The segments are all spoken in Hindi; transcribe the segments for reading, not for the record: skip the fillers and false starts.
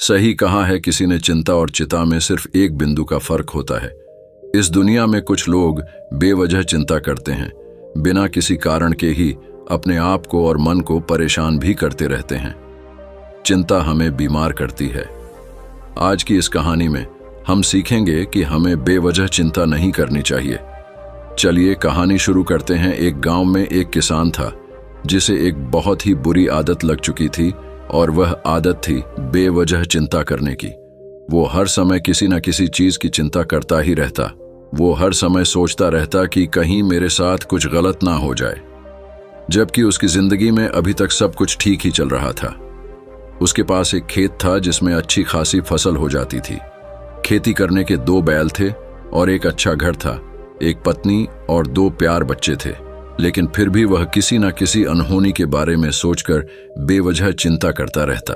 सही कहा है किसी ने, चिंता और चिता में सिर्फ एक बिंदु का फर्क होता है। इस दुनिया में कुछ लोग बेवजह चिंता करते हैं, बिना किसी कारण के ही अपने आप को और मन को परेशान भी करते रहते हैं। चिंता हमें बीमार करती है। आज की इस कहानी में हम सीखेंगे कि हमें बेवजह चिंता नहीं करनी चाहिए। चलिए कहानी शुरू करते हैं। एक गांव में एक किसान था जिसे एक बहुत ही बुरी आदत लग चुकी थी, और वह आदत थी बेवजह चिंता करने की। वो हर समय किसी न किसी चीज की चिंता करता ही रहता। वो हर समय सोचता रहता कि कहीं मेरे साथ कुछ गलत ना हो जाए, जबकि उसकी जिंदगी में अभी तक सब कुछ ठीक ही चल रहा था। उसके पास एक खेत था जिसमें अच्छी खासी फसल हो जाती थी। खेती करने के 2 बैल थे और एक अच्छा घर था, एक पत्नी और 2 प्यार बच्चे थे। लेकिन फिर भी वह किसी न किसी अनहोनी के बारे में सोचकर बेवजह चिंता करता रहता।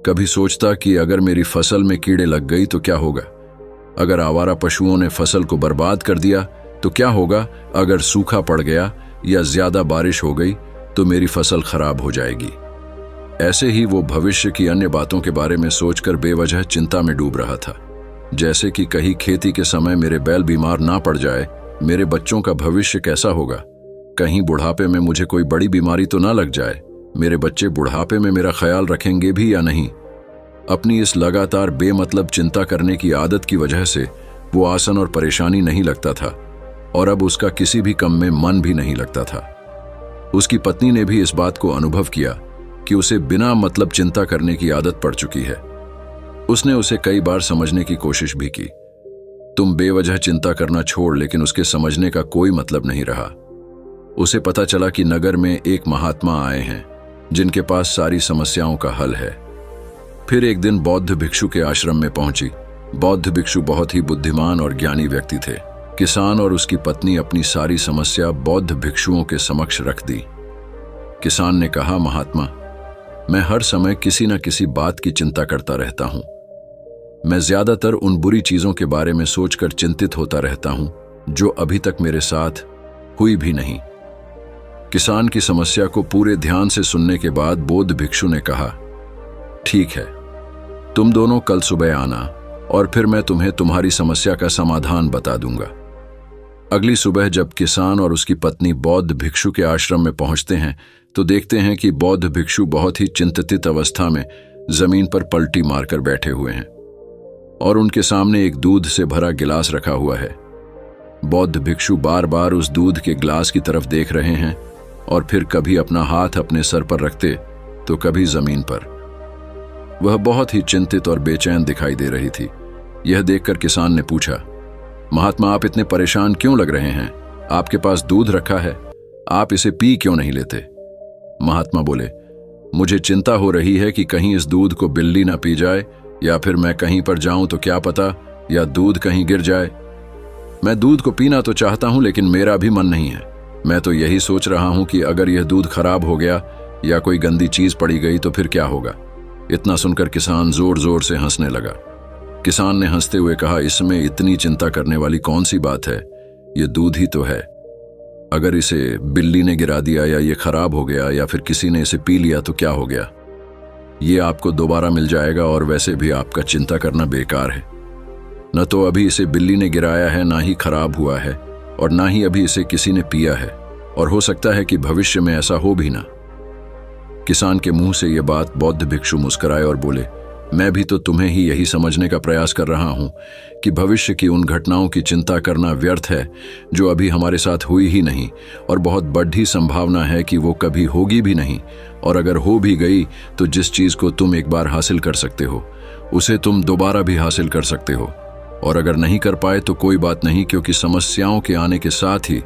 कभी सोचता कि अगर मेरी फसल में कीड़े लग गई तो क्या होगा, अगर आवारा पशुओं ने फसल को बर्बाद कर दिया तो क्या होगा, अगर सूखा पड़ गया या ज्यादा बारिश हो गई तो मेरी फसल खराब हो जाएगी। ऐसे ही वो भविष्य की अन्य बातों के बारे में सोचकर बेवजह चिंता में डूब रहा था। जैसे कि कहीं खेती के समय मेरे बैल बीमार ना पड़ जाए, मेरे बच्चों का भविष्य कैसा होगा, कहीं बुढ़ापे में मुझे कोई बड़ी बीमारी तो ना लग जाए, मेरे बच्चे बुढ़ापे में मेरा ख्याल रखेंगे भी या नहीं। अपनी इस लगातार बेमतलब चिंता करने की आदत की वजह से वो आसन और परेशानी नहीं लगता था, और अब उसका किसी भी काम में मन भी नहीं लगता था। उसकी पत्नी ने भी इस बात को अनुभव किया कि उसे बिना मतलब चिंता करने की आदत पड़ चुकी है। उसने उसे कई बार समझने की कोशिश भी की। तुम बेवजह चिंता करना छोड़, लेकिन उसके समझने का कोई मतलब नहीं रहा। उसे पता चला कि नगर में एक महात्मा आए हैं जिनके पास सारी समस्याओं का हल है। फिर एक दिन बौद्ध भिक्षु के आश्रम में पहुंची। बौद्ध भिक्षु बहुत ही बुद्धिमान और ज्ञानी व्यक्ति थे। किसान और उसकी पत्नी अपनी सारी समस्या बौद्ध भिक्षुओं के समक्ष रख दी। किसान ने कहा, महात्मा, मैं हर समय किसी न किसी बात की चिंता करता रहता हूं। मैं ज्यादातर उन बुरी चीजों के बारे में सोचकर चिंतित होता रहता हूं जो अभी तक मेरे साथ हुई भी नहीं। किसान की समस्या को पूरे ध्यान से सुनने के बाद बौद्ध भिक्षु ने कहा, ठीक है, तुम दोनों कल सुबह आना और फिर मैं तुम्हें तुम्हारी समस्या का समाधान बता दूंगा। अगली सुबह जब किसान और उसकी पत्नी बौद्ध भिक्षु के आश्रम में पहुंचते हैं तो देखते हैं कि बौद्ध भिक्षु बहुत ही चिंतित अवस्था में जमीन पर पलटी मारकर बैठे हुए हैं और उनके सामने एक दूध से भरा गिलास रखा हुआ है। बौद्ध भिक्षु बार बार उस दूध के गिलास की तरफ देख रहे हैं और फिर कभी अपना हाथ अपने सर पर रखते तो कभी जमीन पर। वह बहुत ही चिंतित और बेचैन दिखाई दे रही थी। यह देखकर किसान ने पूछा, महात्मा, आप इतने परेशान क्यों लग रहे हैं? आपके पास दूध रखा है, आप इसे पी क्यों नहीं लेते? महात्मा बोले, मुझे चिंता हो रही है कि कहीं इस दूध को बिल्ली ना पी जाए, या फिर मैं कहीं पर जाऊं तो क्या पता, या दूध कहीं गिर जाए। मैं दूध को पीना तो चाहता हूं, लेकिन मेरा भी मन नहीं है। मैं तो यही सोच रहा हूं कि अगर यह दूध खराब हो गया या कोई गंदी चीज पड़ी गई तो फिर क्या होगा। इतना सुनकर किसान जोर जोर से हंसने लगा। किसान ने हंसते हुए कहा, इसमें इतनी चिंता करने वाली कौन सी बात है, ये दूध ही तो है। अगर इसे बिल्ली ने गिरा दिया या ये खराब हो गया या फिर किसी ने इसे पी लिया तो क्या हो गया, ये आपको दोबारा मिल जाएगा, और वैसे भी आपका चिंता करना बेकार है। न तो अभी इसे बिल्ली ने गिराया है, ना ही खराब हुआ है, और ना ही अभी इसे किसी ने पिया है, और हो सकता है कि भविष्य में ऐसा हो भी ना। किसान के मुंह से यह बात बौद्ध भिक्षु मुस्कुराए और बोले, मैं भी तो तुम्हें ही यही समझने का प्रयास कर रहा हूं कि भविष्य की उन घटनाओं की चिंता करना व्यर्थ है जो अभी हमारे साथ हुई ही नहीं, और बहुत बड़ी संभावना है कि वो कभी होगी भी नहीं, और अगर हो भी गई तो जिस चीज को तुम एक बार हासिल कर सकते हो उसे तुम दोबारा भी हासिल कर सकते हो, और अगर नहीं कर पाए तो कोई बात नहीं, क्योंकि समस्याओं के आने के साथ ही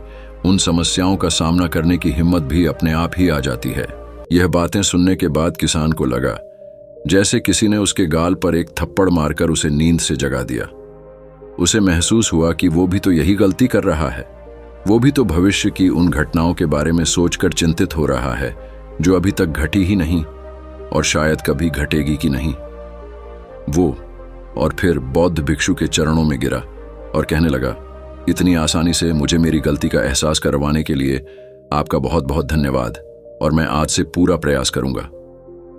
उन समस्याओं का सामना करने की हिम्मत भी अपने आप ही आ जाती है। यह बातें सुनने के बाद किसान को लगा जैसे किसी ने उसके गाल पर एक थप्पड़ मारकर उसे नींद से जगा दिया। उसे महसूस हुआ कि वो भी तो यही गलती कर रहा है। वो भी तो भविष्य की उन घटनाओं के बारे में सोचकर चिंतित हो रहा है जो अभी तक घटी ही नहीं और शायद कभी घटेगी कि नहीं। वो और फिर बौद्ध भिक्षु के चरणों में गिरा और कहने लगा, इतनी आसानी से मुझे मेरी गलती का एहसास करवाने के लिए आपका बहुत बहुत धन्यवाद, और मैं आज से पूरा प्रयास करूंगा।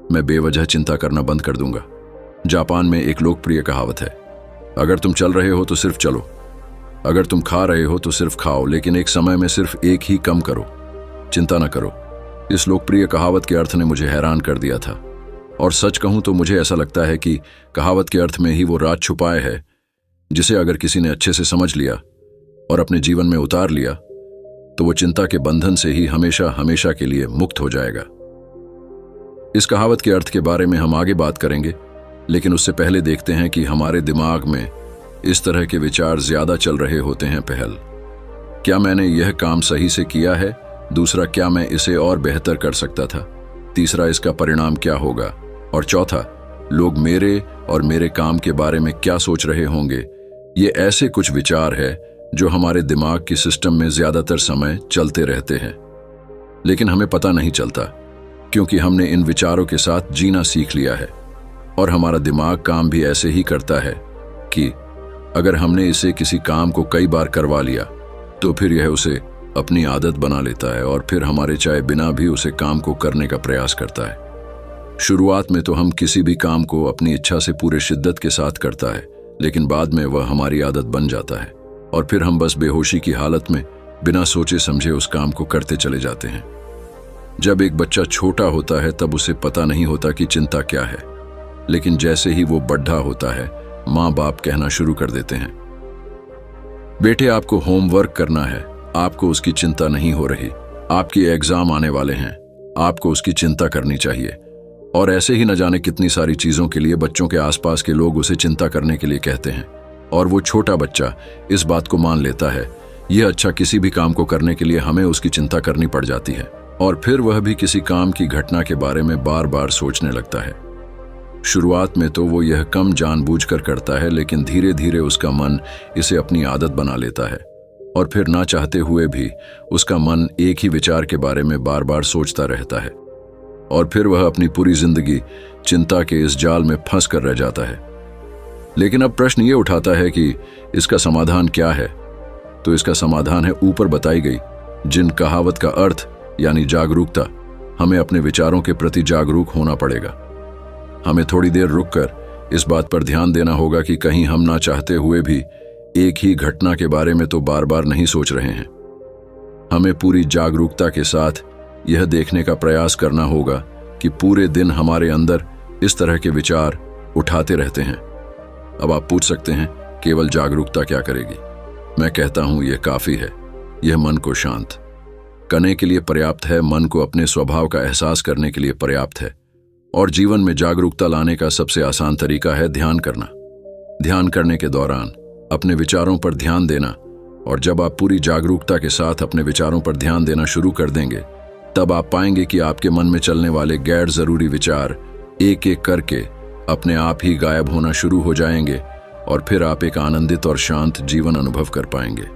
मैं बेवजह चिंता करना बंद कर दूंगा। जापान में एक लोकप्रिय कहावत है, अगर तुम चल रहे हो तो सिर्फ चलो, अगर तुम खा रहे हो तो सिर्फ खाओ, लेकिन एक समय में सिर्फ एक ही कम करो, चिंता न करो। इस लोकप्रिय कहावत के अर्थ ने मुझे हैरान कर दिया था, और सच कहूं तो मुझे ऐसा लगता है कि कहावत के अर्थ में ही वो राज छुपाए है जिसे अगर किसी ने अच्छे से समझ लिया और अपने जीवन में उतार लिया तो वो चिंता के बंधन से ही हमेशा हमेशा के लिए मुक्त हो जाएगा। इस कहावत के अर्थ के बारे में हम आगे बात करेंगे, लेकिन उससे पहले देखते हैं कि हमारे दिमाग में इस तरह के विचार ज्यादा चल रहे होते हैं। पहल, क्या मैंने यह काम सही से किया है? दूसरा, क्या मैं इसे और बेहतर कर सकता था? तीसरा, इसका परिणाम क्या होगा? और चौथा, लोग मेरे और मेरे काम के बारे में क्या सोच रहे होंगे? ये ऐसे कुछ विचार है जो हमारे दिमाग की सिस्टम में ज्यादातर समय चलते रहते हैं, लेकिन हमें पता नहीं चलता क्योंकि हमने इन विचारों के साथ जीना सीख लिया है। और हमारा दिमाग काम भी ऐसे ही करता है कि अगर हमने इसे किसी काम को कई बार करवा लिया तो फिर यह उसे अपनी आदत बना लेता है और फिर हमारे चाहे बिना भी उसे काम को करने का प्रयास करता है। शुरुआत में तो हम किसी भी काम को अपनी इच्छा से पूरे शिद्दत के साथ करता है, लेकिन बाद में वह हमारी आदत बन जाता है और फिर हम बस बेहोशी की हालत में बिना सोचे समझे उस काम को करते चले जाते हैं। जब एक बच्चा छोटा होता है तब उसे पता नहीं होता कि चिंता क्या है, लेकिन जैसे ही वो बड़ा होता है माँ बाप कहना शुरू कर देते हैं, बेटे आपको होमवर्क करना है, आपको उसकी चिंता नहीं हो रही, आपके एग्जाम आने वाले हैं, आपको उसकी चिंता करनी चाहिए। और ऐसे ही न जाने कितनी सारी चीजों के लिए बच्चों के आसपास के लोग उसे चिंता करने के लिए कहते हैं और वो छोटा बच्चा इस बात को मान लेता है। यह अच्छा, किसी भी काम को करने के लिए हमें उसकी चिंता करनी पड़ जाती है और फिर वह भी किसी काम की घटना के बारे में बार बार सोचने लगता है। शुरुआत में तो वो यह कम जानबूझकर करता है, लेकिन धीरे धीरे उसका मन इसे अपनी आदत बना लेता है और फिर ना चाहते हुए भी उसका मन एक ही विचार के बारे में बार बार सोचता रहता है और फिर वह अपनी पूरी जिंदगी चिंता के इस जाल में फंस कर रह जाता है। लेकिन अब प्रश्न ये उठाता है कि इसका समाधान क्या है? तो इसका समाधान है ऊपर बताई गई जिन कहावत का अर्थ यानी जागरूकता। हमें अपने विचारों के प्रति जागरूक होना पड़ेगा। हमें थोड़ी देर रुककर इस बात पर ध्यान देना होगा कि कहीं हम ना चाहते हुए भी एक ही घटना के बारे में तो बार बार नहीं सोच रहे हैं। हमें पूरी जागरूकता के साथ यह देखने का प्रयास करना होगा कि पूरे दिन हमारे अंदर इस तरह के विचार उठाते रहते हैं। अब आप पूछ सकते हैं, केवल जागरूकता क्या करेगी? मैं कहता हूं यह काफी है। यह मन को शांत करने के लिए पर्याप्त है, मन को अपने स्वभाव का एहसास करने के लिए पर्याप्त है। और जीवन में जागरूकता लाने का सबसे आसान तरीका है ध्यान करना। ध्यान करने के दौरान अपने विचारों पर ध्यान देना, और जब आप पूरी जागरूकता के साथ अपने विचारों पर ध्यान देना शुरू कर देंगे तब आप पाएंगे कि आपके मन में चलने वाले गैर जरूरी विचार एक एक करके अपने आप ही गायब होना शुरू हो जाएंगे और फिर आप एक आनंदित और शांत जीवन अनुभव कर पाएंगे।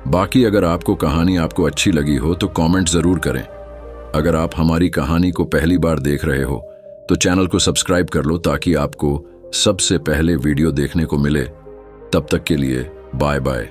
बाकी अगर आपको कहानी आपको अच्छी लगी हो तो कमेंट जरूर करें। अगर आप हमारी कहानी को पहली बार देख रहे हो तो चैनल को सब्सक्राइब कर लो ताकि आपको सबसे पहले वीडियो देखने को मिले। तब तक के लिए बाय बाय।